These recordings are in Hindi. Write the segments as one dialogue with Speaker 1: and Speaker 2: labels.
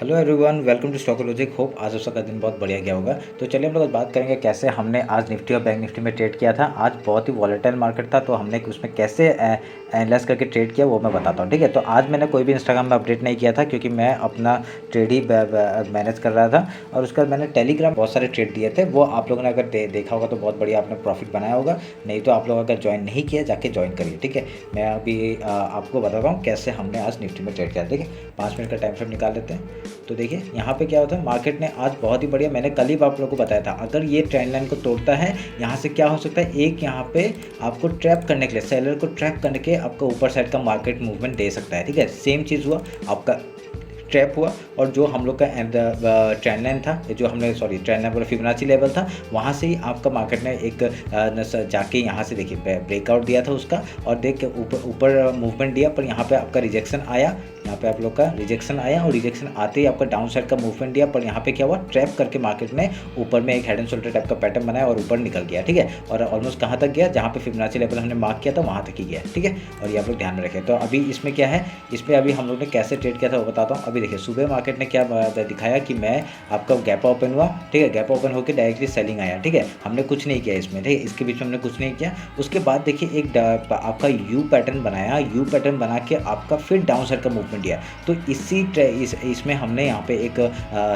Speaker 1: Hello everyone, welcome to Stockology. Hope आज उसका दिन बहुत बढ़िया गया होगा। तो चलिए हम लोग आज बात करेंगे कैसे हमने आज निफ्टी और बैंक निफ्टी में ट्रेड किया था। आज बहुत ही वॉलेटाइल मार्केट था, तो हमने उसमें कैसे एनालाइज करके ट्रेड किया वो मैं बताता हूँ, ठीक है। तो आज मैंने कोई भी इंस्टाग्राम में अपडेट नहीं किया था क्योंकि मैं अपना ट्रेड ही मैनेज कर रहा था। और उसके बाद मैंने टेलीग्राम बहुत सारे ट्रेड दिए थे, वो आप लोगों ने अगर देखा होगा तो बहुत बढ़िया आपने प्रॉफिट बनाया होगा। नहीं तो आप लोग अगर ज्वाइन नहीं किया जाके ज्वाइन करिए, ठीक है। मैं अभी आपको बताता हूँ कैसे हमने आज निफ्टी में ट्रेड किया, ठीक है। 5 मिनट का टाइम फ्रेम निकाल लेते हैं। तो देखिए यहाँ पे क्या होता है, मार्केट ने आज बहुत ही बढ़िया, मैंने कल ही आप लोगों को बताया था, अगर ये ट्रेंड लाइन को तोड़ता है यहाँ से क्या हो सकता है, एक यहाँ पे आपको ट्रैप करने के लिए, सेलर को ट्रैप करने के आपको ऊपर साइड का मार्केट मूवमेंट दे सकता है, ठीक है। सेम चीज़ हुआ, आपका ट्रैप हुआ और जो हम लोग का ट्रेंड लाइन था, जो हमने ट्रेंड लाइन बोला फिबोनाची लेवल था, वहाँ से ही आपका मार्केट ने एक जाके यहाँ से देखिए ब्रेकआउट दिया था उसका, और देख के ऊपर मूवमेंट दिया, पर यहाँ पे आपका रिजेक्शन आया, यहाँ पे आप लोग का रिजेक्शन आया और रिजेक्शन आते ही आपका डाउन साइड का मूवमेंट दिया, पर यहाँ पे क्या हुआ, ट्रैप करके मार्केट ने ऊपर में एक हेड एंड शोल्डर टाइप का पैटर्न बनाया और ऊपर निकल गया, ठीक है। और ऑलमोस्ट कहाँ तक गया, जहाँ पे फिबोनाची लेवल हमने मार्क किया था वहाँ तक ही गया, ठीक है। और ये आप लोग ध्यान में रखें। तो अभी इसमें क्या है, इसमें अभी हम लोग ने कैसे ट्रेड किया था वो बताता हूँ। अभी देखिए सुबह मार्केट ने क्या दिखाया कि मैं आपका गैप ओपन हुआ, ठीक है, गैप ओपन होकर डायरेक्टली सेलिंग आया, ठीक है। हमने कुछ नहीं किया इसमें, ठीक है, इसके बीच में हमने कुछ नहीं किया। उसके बाद देखिए एक आपका यू पैटर्न बनाया, यू पैटर्न बना के आपका फिर डाउन साइड का मूवमेंट दिया। तो इसमें हमने यहाँ पे एक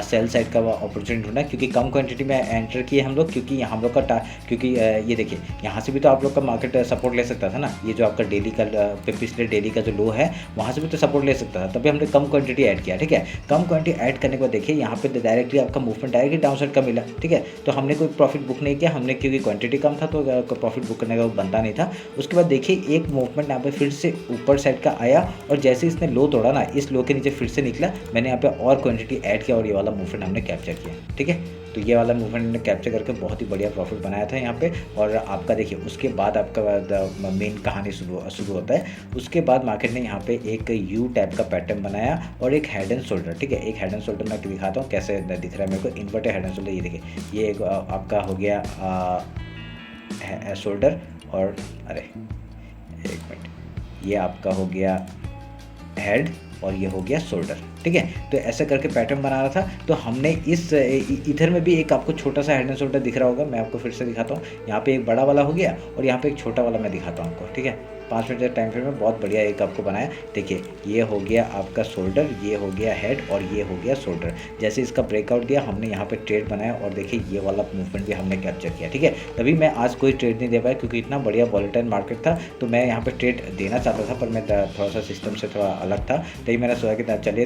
Speaker 1: सेल साइड का अपॉर्चुनिटी ढूंढा, क्योंकि कम क्वांटिटी में एंटर किए हम लोग, क्योंकि हम लोग का क्योंकि ये देखिए यहाँ से भी तो आप लोग का मार्केट सपोर्ट ले सकता था ना, ये जो आपका डेली का पिछले डेली का जो लो है वहाँ से भी तो सपोर्ट ले सकता था, तभी हमने कम क्वांटिटी ऐड किया, ठीक है। कम क्वांटिटी ऐड करने के बाद देखिए यहाँ पे डायरेक्टली आपका मूवमेंट डायरेक्टली डाउन साइड का मिला, ठीक है। तो हमने कोई प्रॉफिट बुक नहीं किया, हमने क्योंकि क्वांटिटी कम था तो प्रॉफिट बुक करने का बनता नहीं था। उसके बाद देखिए एक मूवमेंट यहाँ पे फिर से ऊपर साइड का आया, और जैसे इसने लो तोड़ा ना, इस लो के नीचे फिर से निकला, मैंने यहाँ पे और क्वांटिटी ऐड किया और ये वाला मूवमेंट हमने कैप्चर किया, ठीक है। तो ये वाला मूवमेंट हमने कैप्चर करके बहुत ही बढ़िया प्रॉफिट बनाया था यहाँ पे। और आपका देखिए उसके बाद आपका मेन कहानी शुरू होता है। उसके बाद मार्केट ने यहाँ पे एक यू टाइप का पैटर्न बनाया और एक हेड एंड शोल्डर, ठीक है। एक हेड एंड शोल्डर मैं दिखाता हूँ कैसे दिख रहा है मेरे को, इन्वर्टेड हेड एंड शोल्डर। ये देखिए, ये एक आपका हो गया शोल्डर, और अरे एक मिनट, ये आपका हो गया हेड और ये हो गया शोल्डर, ठीक है। तो ऐसा करके पैटर्न बना रहा था। तो हमने इधर में भी एक आपको छोटा सा हेड एंड शोल्डर दिख रहा होगा, मैं आपको फिर से दिखाता हूँ। यहाँ पे एक बड़ा वाला हो गया और यहाँ पे एक छोटा वाला मैं दिखाता हूँ आपको, ठीक है। 5 मिनट के टाइम फ्रेम में बहुत बढ़िया एक आपको बनाया। देखिए ये हो गया आपका शोल्डर, ये हो गया हेड और ये हो गया शोल्डर। जैसे इसका ब्रेकआउट दिया हमने यहाँ पे ट्रेड बनाया, और देखिए ये वाला मूवमेंट भी हमने कैप्चर किया, ठीक है। तभी मैं आज कोई ट्रेड नहीं दे पाया क्योंकि इतना बढ़िया वॉलेटाइल मार्केट था। तो मैं यहाँ पे ट्रेड देना चाहता था, पर मैं थोड़ा सा सिस्टम से थोड़ा अलग था, तभी मैंने सोचा कि चलिए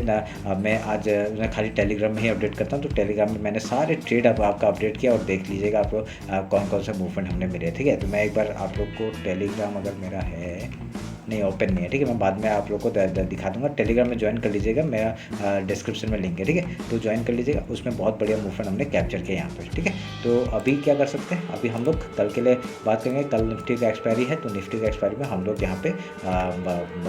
Speaker 1: मैं आज खाली टेलीग्राम में ही अपडेट करता हूँ। तो टेलीग्राम में मैंने सारे ट्रेड आपका अपडेट किया, और देख लीजिएगा आप लोग कौन कौन सा मूवमेंट हमने मिले, ठीक है। तो मैं एक बार आप लोग को टेलीग्राम, अगर मेरा है नहीं ओपन नहीं है, ठीक है, मैं बाद में आप लोग को दिखा दूंगा। टेलीग्राम में ज्वाइन कर लीजिएगा, मेरा डिस्क्रिप्शन में लिंक है, ठीक है। तो ज्वाइन कर लीजिएगा, उसमें बहुत बढ़िया मूवमेंट हमने कैप्चर किया यहाँ पर, ठीक है। तो अभी क्या कर सकते हैं, अभी हम लोग कल के लिए बात करेंगे। कल निफ्टी का एक्सपायरी है, तो निफ्टी का एक्सपायरी में हम लोग यहाँ पे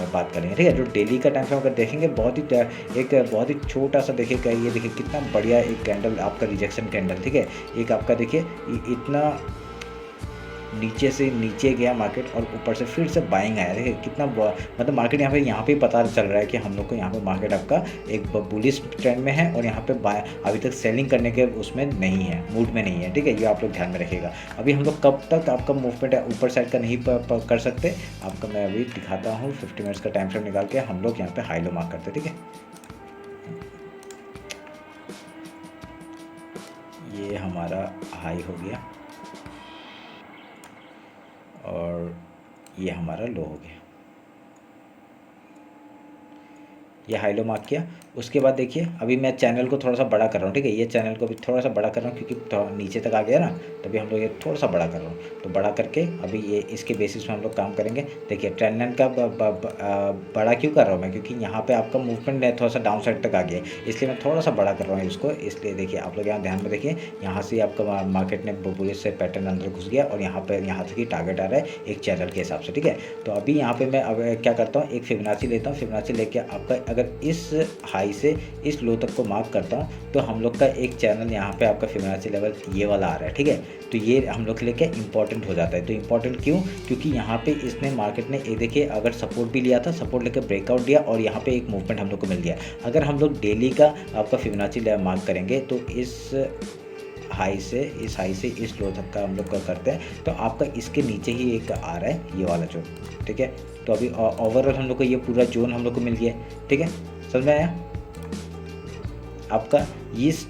Speaker 1: बात करेंगे, ठीक है। जो डेली का टाइम फ्रेम अगर देखेंगे, बहुत ही छोटा सा देखिएगा, ये देखिए कितना बढ़िया एक कैंडल आपका रिजेक्शन कैंडल, ठीक है। एक आपका देखिए इतना नीचे से नीचे गया मार्केट और ऊपर से फिर से बाइंग आया, देखिए कितना मतलब मार्केट यहाँ पे पता चल रहा है कि हम लोग को यहाँ पे मार्केट आपका एक बुलिश ट्रेंड में है, और यहाँ पे अभी तक सेलिंग करने के उसमें नहीं है, मूड में नहीं है, ठीक है। ये आप लोग ध्यान में रखिएगा। अभी हम लोग कब तक आपका मूवमेंट ऊपर साइड का नहीं कर सकते, आपका मैं अभी दिखाता हूँ। 50 मिनट्स का टाइम फ्रेम निकाल के हम लोग यहाँ पे हाई लो मार्क करते, ठीक है। ये हमारा हाई हो गया और ये हमारा लो हो गया, ये हाई लो मार्क किया। उसके बाद देखिए अभी मैं चैनल को थोड़ा सा बड़ा कर रहा हूँ, ठीक है। ये चैनल को भी थोड़ा सा बड़ा कर रहा हूँ क्योंकि नीचे तक आ गया ना, तभी हम लोग ये थोड़ा सा बड़ा कर रहा हूँ। तो बड़ा करके अभी ये इसके बेसिस में हम लोग काम करेंगे। देखिए ट्रेंड लाइन का बड़ा क्यों कर रहा हूँ मैं, क्योंकि यहाँ पे आपका मूवमेंट थोड़ा सा डाउन साइड तक आ गया, इसलिए मैं थोड़ा सा बड़ा कर रहा हूँ इसको। इसलिए देखिए आप लोग यहाँ ध्यान में देखिए, यहाँ से आपका मार्केट ने बुलिश से पैटर्न अंदर घुस गया, और यहाँ तक ही टारगेट आ रहा है एक चैनल के हिसाब से, ठीक है। तो अभी यहाँ पे मैं अब क्या करता हूँ, एक फिबोनाची लेता हूँ। फिबोनाची लेके आपका अगर इस हाई से इस लो तक को मार्क करता हूँ तो हम लोग का एक चैनल यहाँ पे आपका फिबोनाची लेवल ये वाला आ रहा है, ठीक है। तो ये हम लोग के लिए क्या इंपॉर्टेंट हो जाता है। तो इंपॉर्टेंट क्यों? क्योंकि यहाँ पे इसने मार्केट ने एक देखिए अगर सपोर्ट भी लिया था, सपोर्ट लेकर ब्रेकआउट दिया और यहाँ पे एक मूवमेंट हम लोग को मिल गया। अगर हम लोग डेली का आपका फिबोनाची लेवल मार्क करेंगे तो इस हाई से इस लो तक का हम लोग का करते हैं तो आपका इसके नीचे ही एक आ रहा है ये वाला जोन, ठीक है। तो अभी ओवरऑल हम लोग को ये पूरा जोन हम लोग को मिल गया, ठीक है। समझ में आया? आपका इस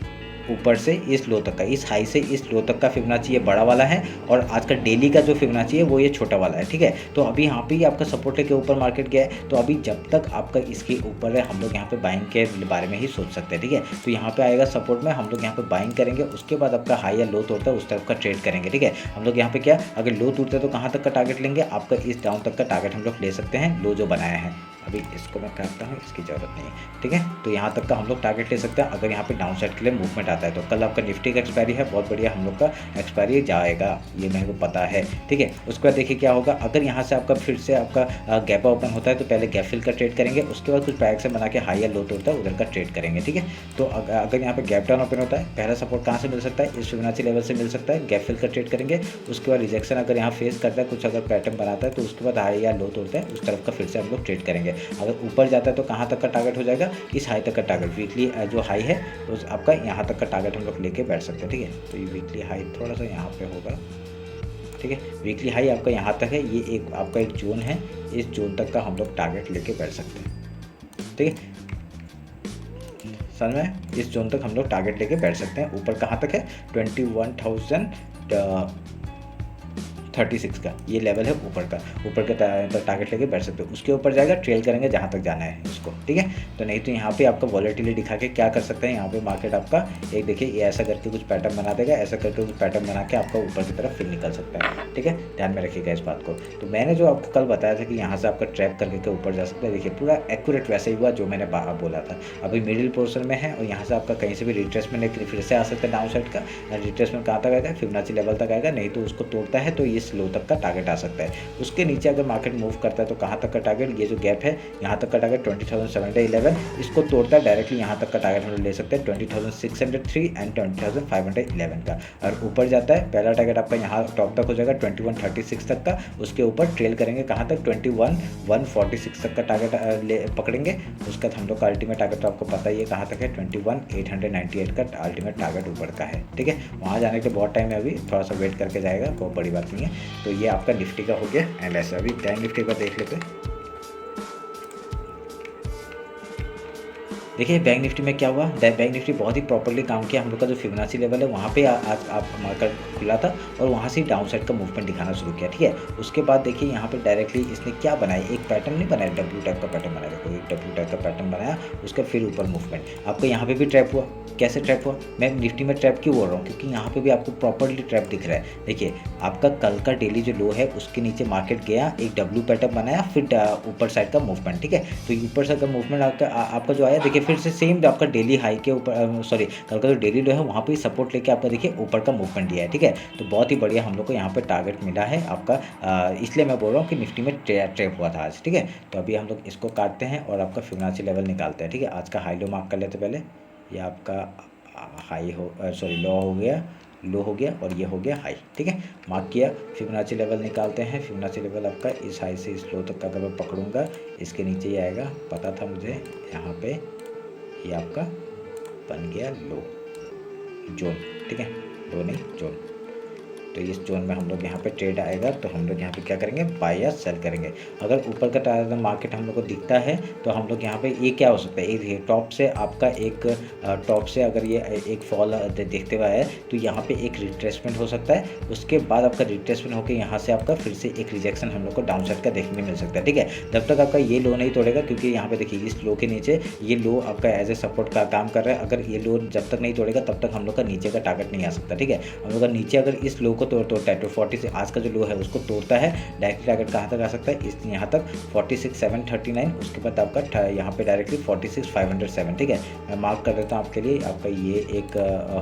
Speaker 1: ऊपर से इस लो तक का, इस हाई से इस लो तक का फिबोनाची ये बड़ा वाला है और आज का डेली का जो फिबोनाची है वो ये छोटा वाला है, ठीक है। तो अभी यहाँ पे ही आपका सपोर्ट के ऊपर मार्केट गया है, तो अभी जब तक आपका इसके ऊपर है हम लोग यहाँ पे बाइंग के बारे में ही सोच सकते हैं, ठीक है। तो यहाँ पे आएगा सपोर्ट में, हम लोग यहाँ पे बाइंग करेंगे, उसके बाद आपका हाई या लो तोड़ता है उस तरफ का ट्रेड करेंगे, ठीक है। हम लोग यहाँ पे क्या अगर लो टूटता है तो कहाँ तक का टारगेट लेंगे, आपका इस डाउन तक का टारगेट हम लोग ले सकते हैं, लो जो बनाया है। अभी इसको मैं काटता हूँ, इसकी ज़रूरत नहीं है, ठीक है। तो यहाँ तक का हम लोग टारगेट ले सकते हैं अगर यहाँ पे डाउन साइड के लिए मूवमेंट आता है। तो कल आपका निफ्टी का एक्सपायरी है, बहुत बढ़िया हम लोग का एक्सपायरी जाएगा, ये मेरे को पता है, ठीक है। उसके बाद देखिए क्या होगा, अगर यहाँ से आपका फिर से आपका गैप ओपन होता है तो पहले गैप फिल का ट्रेड करेंगे, उसके बाद कुछ प्राइस बना के हाई या लो तोड़ता है उधर का ट्रेड करेंगे, ठीक है। तो अगर यहाँ पे गैप डाउन ओपन होता है, पहला सपोर्ट कहाँ से मिल सकता है, इस फिबोनाची लेवल से मिल सकता है, गैप फिल का ट्रेड करेंगे। उसके बाद रिजेक्शन अगर यहाँ फेस करता है, कुछ अगर पैटर्न बनाता है तो उसके बाद हाई या लो तोड़ता है उस तरफ का फिर से हम लोग ट्रेड करेंगे। अगर ऊपर जाता है तो कहाँ तक का टारगेट हो जाएगा, इस हाई तक का टारगेट, वीकली जो हाई है तो आपका यहाँ तक का टारगेट हम लोग लेके बैठ सकते हैं, ठीक है। तो ये वीकली हाई थोड़ा सा यहाँ पे होगा, ठीक है। वीकली हाई आपका यहाँ तक है, ये एक आपका एक जोन है, इस जोन तक का हम लोग टारगेट लेके बैठ सकते हैं, ठीक है। समझ में? इस जोन तक हम लोग टारगेट लेके बैठ सकते हैं। ऊपर कहाँ तक है, 21,036 का ये लेवल है ऊपर का टारगेट लेके बैठ सकते हो। उसके ऊपर जाएगा, ट्रेल करेंगे जहाँ तक जाना है उसको, ठीक है। तो नहीं तो यहाँ पे आपका वॉलेटिलिटी दिखा के क्या कर सकते हैं, यहाँ पे मार्केट आपका एक देखिए ये ऐसा करके कुछ पैटर्न बना देगा, ऐसा करके कुछ पैटर्न बना के आपका ऊपर की तरफ फिर निकल सकता है, ठीक है। ध्यान में रखिएगा इस बात को। तो मैंने जो आपको कल बताया था कि यहाँ से आपका ट्रैप करके ऊपर जा सकता है, देखिए पूरा एक्यूरेट वैसे ही हुआ जो मैंने बोला था। अभी मिडिल पोर्शन में है और यहाँ से आपका कहीं से भी रिट्रेसमेंट फिर से आ सकता है डाउन साइड का। रिट्रेसमेंट कहाँ तक आएगा, फिबोनाची लेवल तक आएगा, नहीं तो उसको तोड़ता है तो इस लो तक का टारगेट आ सकता है। उसके नीचे अगर मार्केट मूव करता है तो कहाँ तक का टारगेट, ये जो गैप है यहाँ तक का टारगेट 20,711, इसको तोड़ता है डायरेक्टली यहाँ तक का टारगेट हम लोग ले सकते हैं 20,603 एंड 20,511 का। और ऊपर जाता है पहला टारगेट आपका यहाँ टॉप तक हो जाएगा 2136 तक का, उसके ऊपर ट्रेल करेंगे कहाँ तक 21,146 तक का टारगेट पकड़ेंगे। उसका हम लोग का अल्टीमेट टारगेट तो आपको पता ही है कहाँ तक है, 21,898 का अल्टीमेट टारगेट ऊपर का है, ठीक है। वहाँ जाने के लिए बहुत टाइम है, अभी थोड़ा सा वेट करके जाएगा, बहुत बड़ी बात नहीं है। तो ये आपका निफ्टी का हो गया एनालिसिस। अभी बैंक निफ्टी का देख लेते हैं। देखिए बैंक निफ्टी में क्या हुआ, बैंक निफ्टी बहुत ही प्रॉपर्ली काम किया। हम लोग का जो फिबोनाची लेवल है वहाँ पे आज आप मार्केट खुला था और वहाँ से डाउन साइड का मूवमेंट दिखाना शुरू किया, ठीक है। उसके बाद देखिए यहाँ पे डायरेक्टली इसने क्या बनाया, एक पैटर्न नहीं बनाया, डब्ल्यू टाइप का पैटर्न बनाया, देखो एक डब्ल्यू टाइप का पैटर्न बनाया, उसका फिर ऊपर मूवमेंट। आपको यहाँ पे भी ट्रैप हुआ, कैसे ट्रैप हुआ, मैं निफ्टी में ट्रैप क्यों बोल रहा हूँ, क्योंकि यहाँ पे भी आपको प्रॉपर्ली ट्रैप दिख रहा है। देखिए आपका कल का डेली जो लो है उसके नीचे मार्केट गया, एक डब्ल्यू पैटर्न बनाया, फिर ऊपर साइड का मूवमेंट, ठीक है। तो ऊपर साइड का मूवमेंट आपका जो आया, देखिए फिर से सेम आपका डेली हाई के ऊपर, सॉरी कल का जो डेली लो है वहाँ पे सपोर्ट लेके आपका देखिए ऊपर का मूवमेंट दिया है, ठीक है। तो बहुत ही बढ़िया हम लोग को यहाँ पे टारगेट मिला है आपका, इसलिए मैं बोल रहा हूँ कि निफ्टी में ट्रैप हुआ था आज, ठीक है। तो अभी हम लोग इसको काटते हैं और आपका फिबोनाची लेवल निकालते हैं, ठीक है। आज का हाई लो मार्क कर लेते पहले, ये आपका हाई हो सॉरी लो हो गया और ये हो गया हाई, ठीक है। मार्क किया, फिबोनाची लेवल निकालते हैं। फिबोनाची लेवल आपका इस हाई से इस लो तक का अगर मैं पकड़ूंगा, इसके नीचे ही आएगा, पता था मुझे। यहाँ पे ये आपका बन गया लो जोन, ठीक है, लो नहीं जोन। तो इस जोन में हम लोग यहाँ पे ट्रेड आएगा तो हम लोग यहाँ पे क्या करेंगे, बाय या सेल करेंगे। अगर ऊपर का मार्केट हम लोग को दिखता है तो हम लोग यहाँ पे ये क्या हो सकता है, एक टॉप से आपका एक टॉप से अगर ये एक फॉल देखते हुए है तो यहाँ पे एक रिट्रेसमेंट हो सकता है। उसके बाद आपका रिट्रेसमेंट होकर यहाँ से आपका फिर से एक रिजेक्शन हम लोग को डाउन साइड का देखने में मिल सकता है, ठीक है। जब तक आपका ये लो नहीं तोड़ेगा, क्योंकि यहाँ पे देखिए इस लो के नीचे ये लो आपका एज ए सपोर्ट का काम कर रहा है। अगर ये लो जब तक नहीं तोड़ेगा तब तक हम लोग का नीचे का टारगेट नहीं आ सकता, ठीक है। हम लोग का नीचे अगर इस लो को तोड़ता है, तो 46 आज का जो लो है उसको तोड़ता है, डायरेक्टली टारगेट कहाँ तक आ सकता है, इस यहाँ तक 46,739, उसके बाद आपका यहाँ पे डायरेक्टली 46,507। ठीक है, मैं मार्क कर देता हूँ आपके लिए। आपका ये एक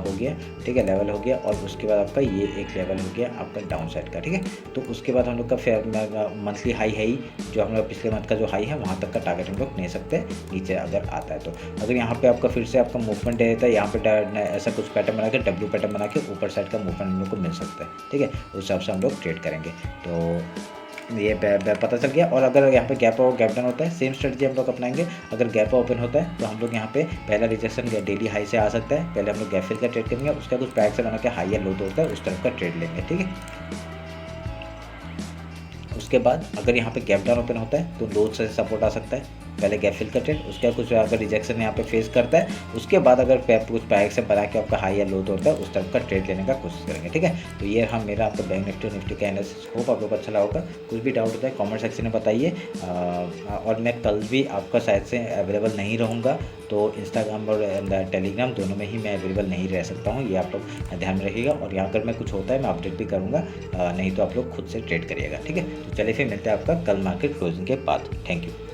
Speaker 1: हो गया, ठीक है, लेवल हो गया, और उसके बाद आपका ये एक लेवल हो गया आपका डाउन साइड का। ठीक है, तो उसके बाद हम लोग का मंथली हाई है ही, जो हम लोग पिछले मंथ का जो हाई है वहाँ तक का टारगेट हम लोग ले सकते हैं नीचे अगर आता है तो। अगर यहाँ पे आपका फिर से आपका मूवमेंट दे देता है, यहाँ पे ऐसा कुछ पैटर्न बना के, डब्ल्यू पैटर्न बना के ऊपर साइड का मूवमेंट हम लोग को मिल सकता है। ठीक है, उस हिसाब से हम लोग ट्रेड करेंगे। तो ये पता चल गया। और अगर यहाँ पे गैप और गैप डाउन होता है, सेम स्ट्रेटजी हम लोग अपनाएंगे। अगर गैप ओपन होता है तो हम लोग यहाँ पे पहला रिजेक्शन डेली हाई से आ सकता है, पहले हम लोग गैप फिल का ट्रेड करेंगे, उसका कुछ पैक से बना के हाई या लो तोड़ता है उस तरफ का ट्रेड लेंगे। ठीक है, उसके बाद अगर यहाँ पे गैप डाउन ओपन होता है तो लो से सपोर्ट आ सकता है, पहले गैप फिल का ट्रेड, उसका कुछ अगर रिजेक्शन यहाँ पे फेस करता है, उसके बाद अगर कुछ पैक से बना के आपका हाई या लो तोड़ता है उस तरफ का ट्रेड लेने का कोशिश करेंगे। ठीक है, तो ये हम मेरा आपका बैंक निफ्टी और निफ्टी का एनालिसिस। होप आप लोग को अच्छा लगा होगा। कुछ भी डाउट होता है कमेंट सेक्शन में बताइए। और मैं कल भी आपका शायद से अवेलेबल नहीं रहूँगा, तो इंस्टाग्राम और टेलीग्राम दोनों में ही मैं अवेलेबल नहीं रह सकता हूँ, ये आप लोग ध्यान में रखिएगा। और यहाँ अगर मैं कुछ होता है मैं अपडेट भी करूँगा, नहीं तो आप लोग खुद से ट्रेड करिएगा। ठीक है, तो चलिए फिर मिलते हैं आपका कल मार्केट क्लोजिंग के बाद। Thank you.